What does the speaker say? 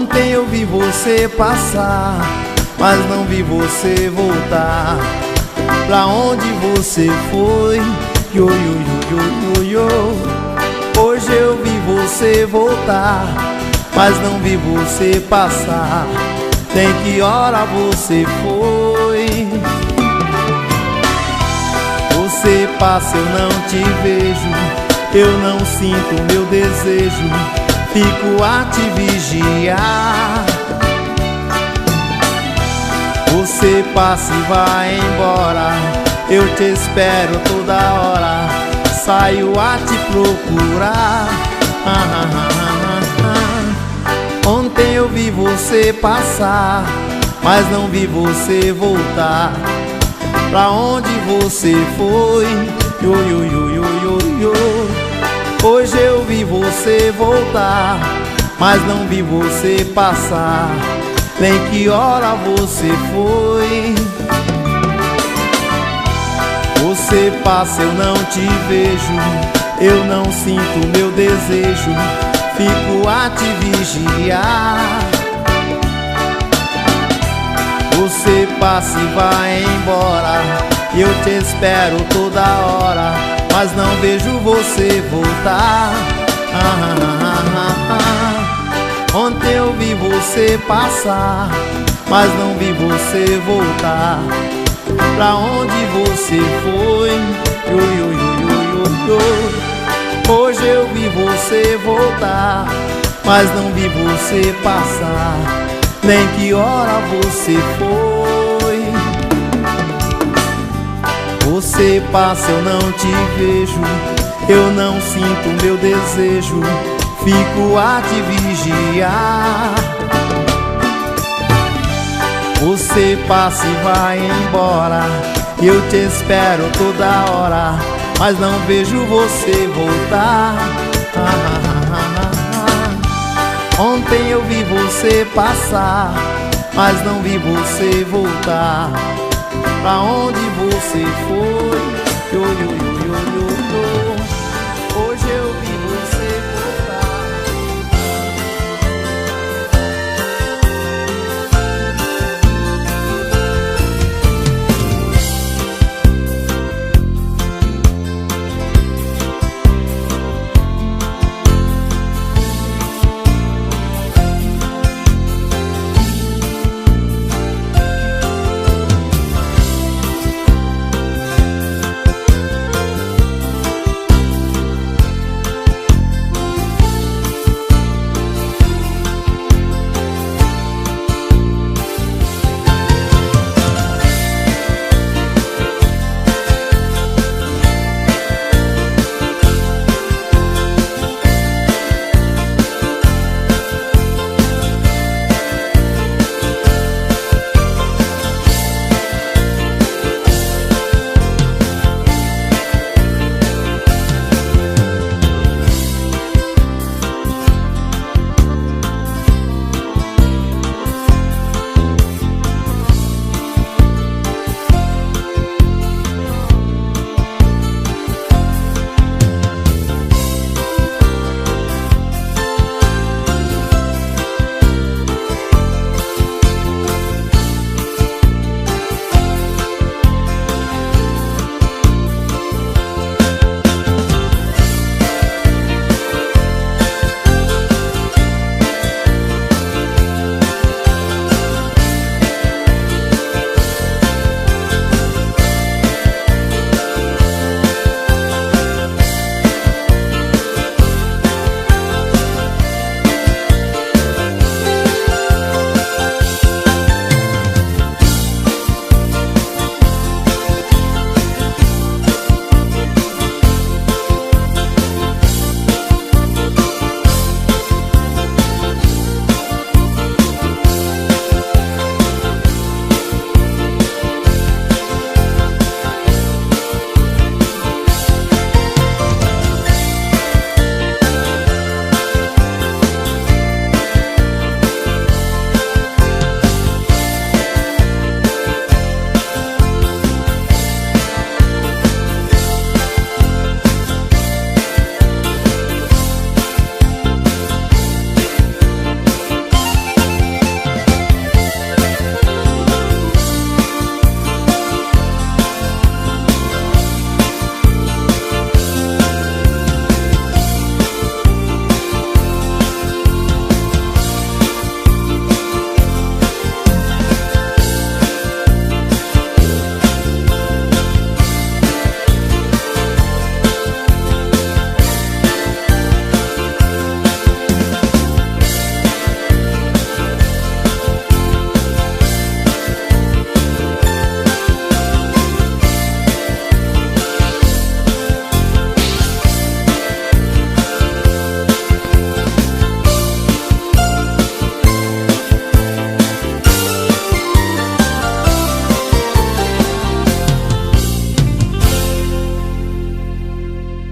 Ontem eu vi você passar, mas não vi você voltar. Pra onde você foi? Yo, yo, yo, yo, yo, yo. Hoje eu vi você voltar, mas não vi você passar. Nem que hora você foi. Você passa, eu não te vejo, eu não sinto meu desejo, fico a te vigiar. Você passa e vai embora, eu te espero toda hora, saio a te procurar. Ontem eu vi você passar, mas não vi você voltar. Pra onde você foi? Yo, yo, yo, yo, yo, yo. Hoje eu vi você voltar, mas não vi você passar. Nem que hora você foi. Você passa, eu não te vejo, eu não sinto meu desejo, fico a te vigiar. Você passa e vai embora, eu te espero toda hora, mas não vejo você voltar. Ontem eu vi você passar, mas não vi você voltar. Pra onde você foi? Yo, yo, yo, yo, yo, yo. Hoje eu vi você voltar, mas não vi você passar. Nem que hora você foi. Você passa, eu não te vejo, eu não sinto meu desejo, fico a te vigiar. Você passa e vai embora, eu te espero toda hora, mas não vejo você voltar. Ontem eu vi você passar, mas não vi você voltar. Pra onde você foi? Yo, yo,